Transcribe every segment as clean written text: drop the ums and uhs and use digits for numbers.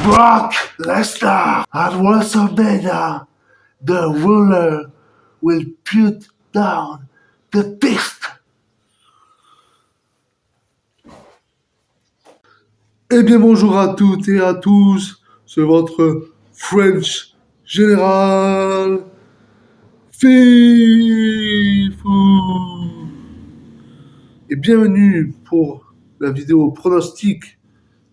Brock Lesnar at WrestleMania, the ruler will put down the beast. Eh bien bonjour à toutes et à tous, c'est votre French Général Fifou. Et bienvenue pour la vidéo pronostic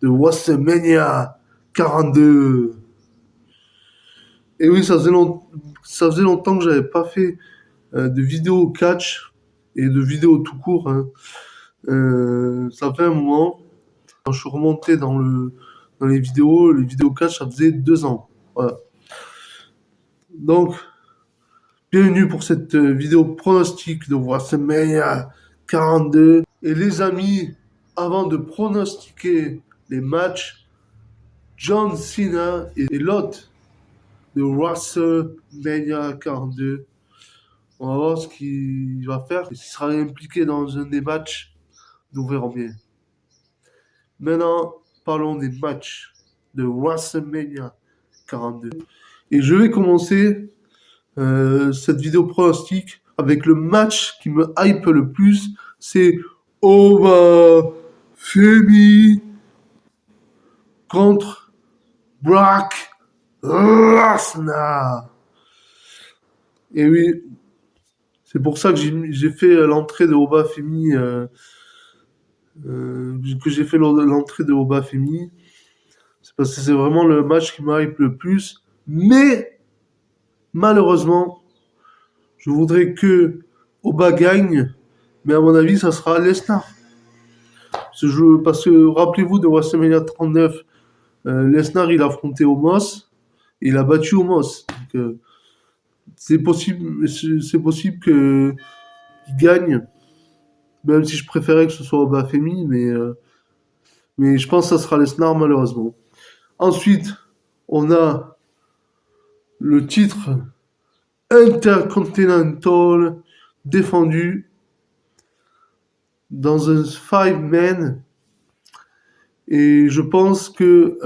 de WrestleMania 42. Et oui, ça faisait longtemps que j'avais pas fait de vidéo catch et de vidéo tout court. Hein. Ça fait un moment. Quand je suis remonté dans les vidéos catch, ça faisait 2 ans. Voilà. Donc, bienvenue pour cette vidéo pronostic de WrestleMania 42. Et les amis, avant de pronostiquer les matchs, John Cena et l'hôte de WrestleMania 42. On va voir ce qu'il va faire. S'il sera impliqué dans un des matchs, nous verrons bien. Maintenant, parlons des matchs de WrestleMania 42. Et je vais commencer cette vidéo pronostic avec le match qui me hype le plus. C'est Oba Femi contre Brock Lesnar. Et oui, c'est pour ça que j'ai fait l'entrée de Oba Femi. Que j'ai fait l'entrée de Oba Femi. C'est parce que c'est vraiment le match qui me hype le plus. Mais, malheureusement, je voudrais que Oba gagne. Mais à mon avis, ça sera Lesnar. Parce que rappelez-vous de WrestleMania 39, Lesnar il a affronté Omos. Et il a battu Omos. Donc, c'est possible qu'il gagne. Même si je préférais que ce soit Oba Femi, mais je pense que ça sera Lesnar malheureusement. Ensuite, on a le titre Intercontinental défendu dans un 5-man. Et je pense que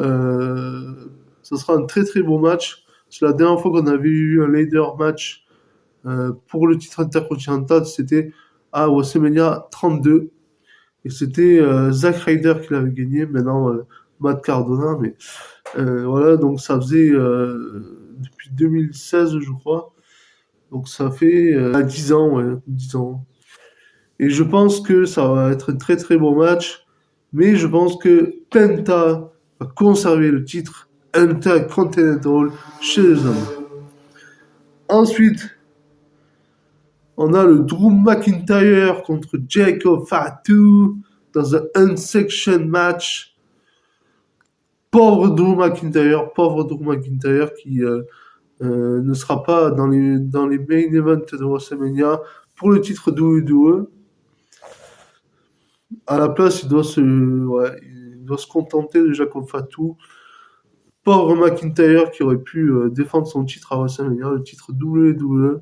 ça sera un très très beau match. C'est la dernière fois qu'on avait eu un ladder match pour le titre intercontinental, c'était à WrestleMania 32. Et c'était Zack Ryder qui l'avait gagné, maintenant Matt Cardona. Mais voilà, donc ça faisait depuis 2016, je crois. Donc ça fait 10 ans, ouais, 10 ans. Et je pense que ça va être un très très bon match. Mais je pense que Penta va conserver le titre Intercontinental chez les hommes. Ensuite, on a le Drew McIntyre contre Jacob Fatu dans un unsanctioned match. Pauvre Drew McIntyre qui ne sera pas dans les main events de WrestleMania pour le titre WWE. À la place, il doit se contenter de Jacob Fatu. Pauvre McIntyre qui aurait pu défendre son titre à WrestleMania, le titre WWE,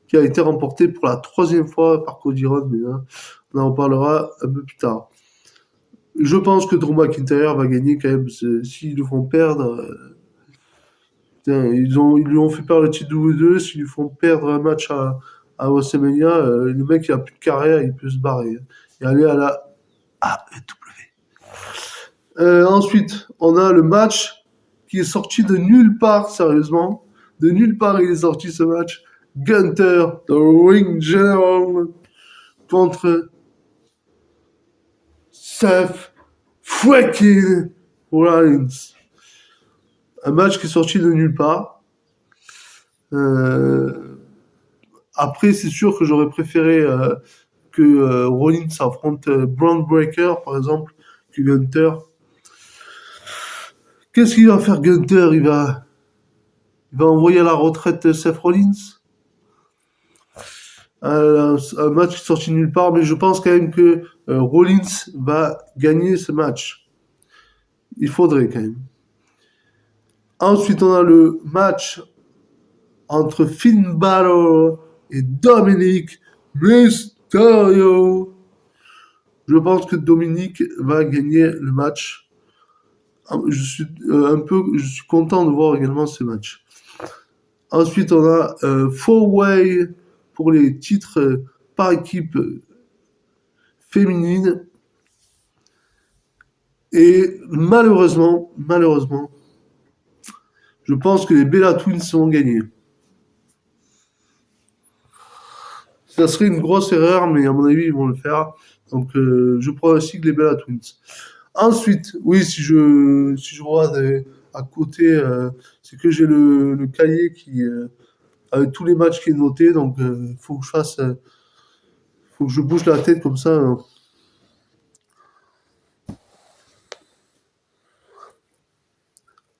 qui a été remporté pour la 3e fois par Cody Rhodes, mais là, on en parlera un peu plus tard. Je pense que Drew McIntyre va gagner quand même. S'ils le font perdre, ils lui ont fait perdre le titre WWE. S'ils lui font perdre un match à WrestleMania, le mec il a plus de carrière, il peut se barrer et aller à la AEW. Ensuite, on a le match qui est sorti de nulle part, sérieusement. De nulle part, il est sorti ce match. Gunther, the Ring General, contre Seth freaking Rollins. Un match qui est sorti de nulle part. Après, c'est sûr que j'aurais préféré que Rollins affronte Braun Breaker, par exemple, que Gunther. Qu'est-ce qu'il va faire Gunther? Il va envoyer à la retraite Seth Rollins. Un match qui est sorti de nulle part, mais je pense quand même que Rollins va gagner ce match. Il faudrait quand même. Ensuite, on a le match entre Finn Balor et Dominic Mysterio. Je pense que Dominic va gagner le match. je suis content de voir également ces matchs. Ensuite, on a Four-Way pour les titres par équipe féminine. Et malheureusement, je pense que les Bella Twins vont gagner. Ça serait une grosse erreur, mais à mon avis, ils vont le faire. Donc, je pronostique les Bella Twins. Ensuite, oui, si je regarde à côté, c'est que j'ai le cahier avec tous les matchs qui est noté. Donc, faut que faut que je bouge la tête comme ça, hein.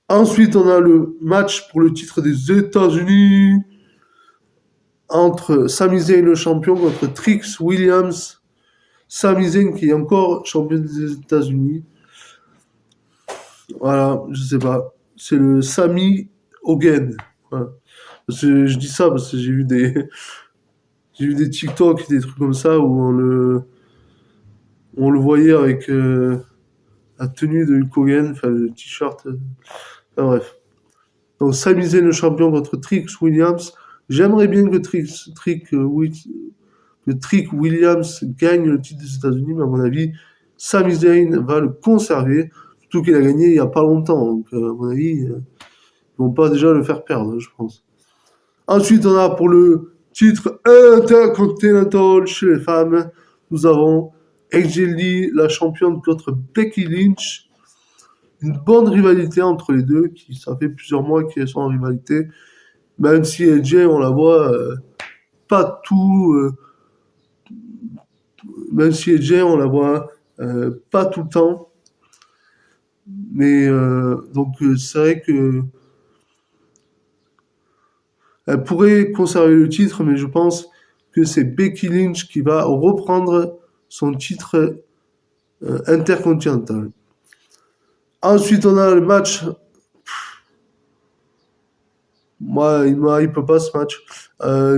Ensuite, on a le match pour le titre des États-Unis entre Sami Zayn, le champion, contre Trix Williams. Sami Zayn qui est encore champion des États-Unis. Voilà, je sais pas. C'est le Sami Hogan. Voilà. Je dis ça parce que j'ai vu des TikTok, des trucs comme ça où on le voyait avec la tenue de Hulk Hogan, enfin le t-shirt. Enfin, bref. Donc Sami Zayn le champion contre Trix Williams. J'aimerais bien que Trick Williams gagne le titre des États-Unis, mais à mon avis, Sami Zayn va le conserver, surtout qu'il a gagné il y a pas longtemps. Donc à mon avis, ils vont pas déjà le faire perdre, je pense. Ensuite, on a pour le titre Intercontinental chez les femmes, nous avons AJ Lee, la championne contre Becky Lynch. Une bonne rivalité entre les deux, ça fait plusieurs mois qu'elles sont en rivalité. Même si AJ, on la voit pas tout, même si AJ, on la voit pas tout le temps. Mais donc c'est vrai que elle pourrait conserver le titre, mais je pense que c'est Becky Lynch qui va reprendre son titre intercontinental. Ensuite, on a le match. Moi, il peut pas ce match.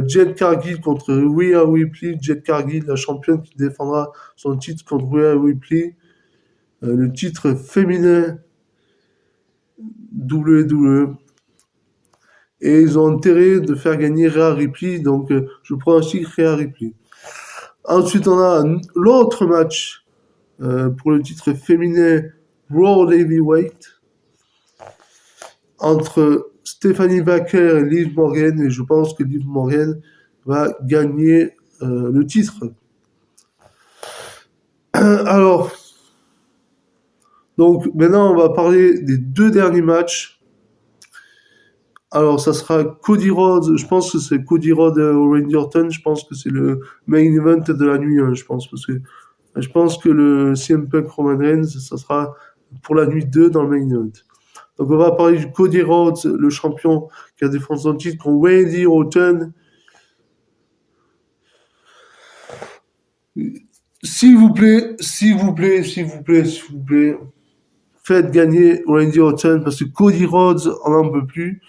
Jade Cargill contre Rhea Ripley. Jade Cargill, la championne qui défendra son titre contre Rhea Ripley. Le titre féminin WWE. Et ils ont intérêt de faire gagner Rhea Ripley. Donc, je prends aussi Rhea Ripley. Ensuite, on a l'autre match pour le titre féminin World Heavyweight entre Stephanie Baker et Liv Morgan. Et je pense que Liv Morgan va gagner le titre. Alors, donc maintenant, on va parler des deux derniers matchs. Alors, ça sera Cody Rhodes. Je pense que c'est Cody Rhodes et Randy Orton. Je pense que c'est le main event de la nuit 1, je pense. Parce que je pense que le CM Punk Roman Reigns, ça sera pour la nuit 2 dans le main event. Donc, on va parler du Cody Rhodes, le champion qui a défendu son titre contre Randy Orton. S'il vous plaît, faites gagner Randy Orton parce que Cody Rhodes, on n'en peut plus.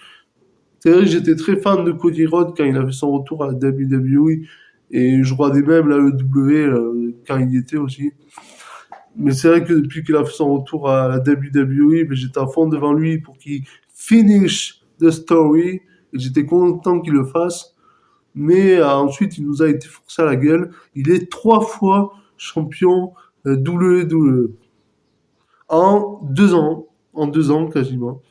C'est vrai que j'étais très fan de Cody Rhodes quand il a fait son retour à la WWE et je regardais même la EW quand il y était aussi. Mais c'est vrai que depuis qu'il a fait son retour à la WWE, j'étais à fond devant lui pour qu'il finish the story et j'étais content qu'il le fasse. Mais ensuite, il nous a été forcé à la gueule. Il est 3 fois champion WWE en 2 ans. En 2 ans, quasiment.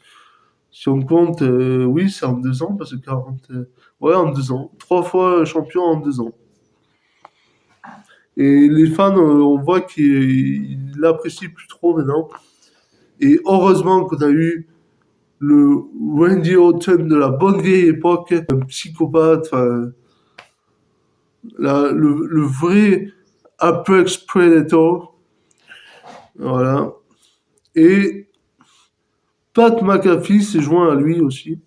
Si on compte, oui, c'est en 2 ans, parce que 40... ouais, en 2 ans. 3 fois champion en 2 ans. Et les fans, on voit qu'ils l'apprécient plus trop maintenant. Et heureusement qu'on a eu le Randy Orton de la bonne vieille époque, un psychopathe, le vrai Apex Predator. Voilà. Et Pat McAfee s'est joint à lui aussi.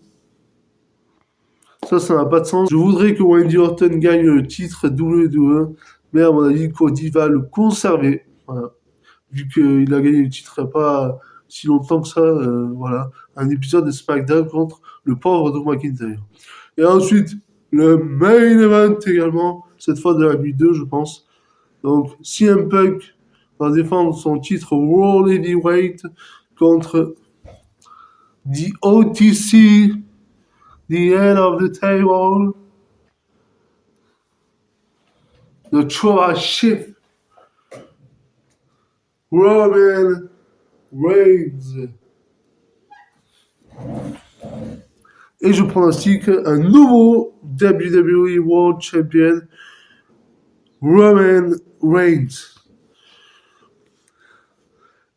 Ça n'a pas de sens. Je voudrais que Randy Orton gagne le titre WWE, mais à mon avis, Cody va le conserver. Voilà. Vu qu'il a gagné le titre il n'y a pas si longtemps que ça. Voilà. Un épisode de SmackDown contre le pauvre Drew McIntyre. Et ensuite, le main event également, cette fois de la nuit 2, je pense. Donc, CM Punk va défendre son titre World Heavyweight contre The OTC, The Head of the Table, The Tribal Chief, Roman Reigns. Et je pronostique un nouveau WWE World Champion, Roman Reigns.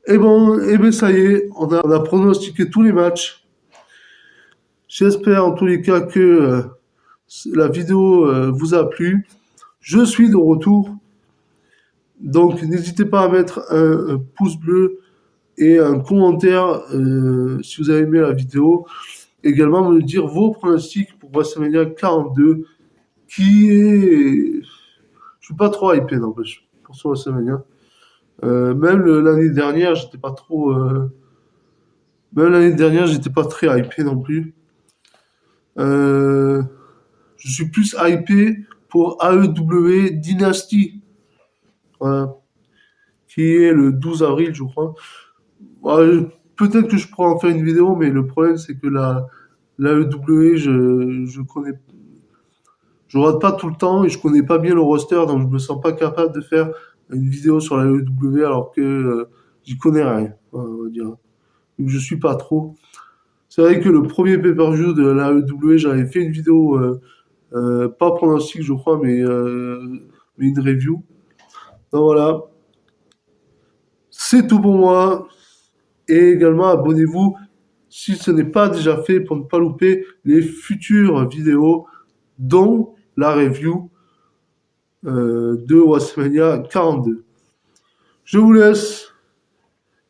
Et ben ça y est, on a pronostiqué tous les matchs. J'espère en tous les cas que la vidéo vous a plu. Je suis de retour. Donc n'hésitez pas à mettre un pouce bleu et un commentaire si vous avez aimé la vidéo. Également me dire vos pronostics pour WrestleMania 42 qui est... Je suis pas trop hypé n'empêche pour ce WrestleMania. Même l'année dernière, j'étais pas trop... Même l'année dernière, j'étais pas très hypé non plus. Je suis plus hypé pour AEW Dynasty. Voilà. Qui est le 12 avril, je crois. Peut-être que je pourrais en faire une vidéo, mais le problème, c'est que l'AEW, je connais... Je regarde pas tout le temps et je connais pas bien le roster, donc je me sens pas capable de faire une vidéo sur la AEW alors que j'y connais rien, on va dire. Donc je suis pas trop. C'est vrai que le premier pay-per-view de la AEW, j'avais fait une vidéo, pas pronostic, je crois, mais une review. Donc voilà. C'est tout pour moi. Et également, abonnez-vous si ce n'est pas déjà fait pour ne pas louper les futures vidéos, dont la review de WrestleMania 42. Je vous laisse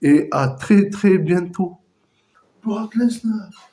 et à très très bientôt. Brock Lesnar.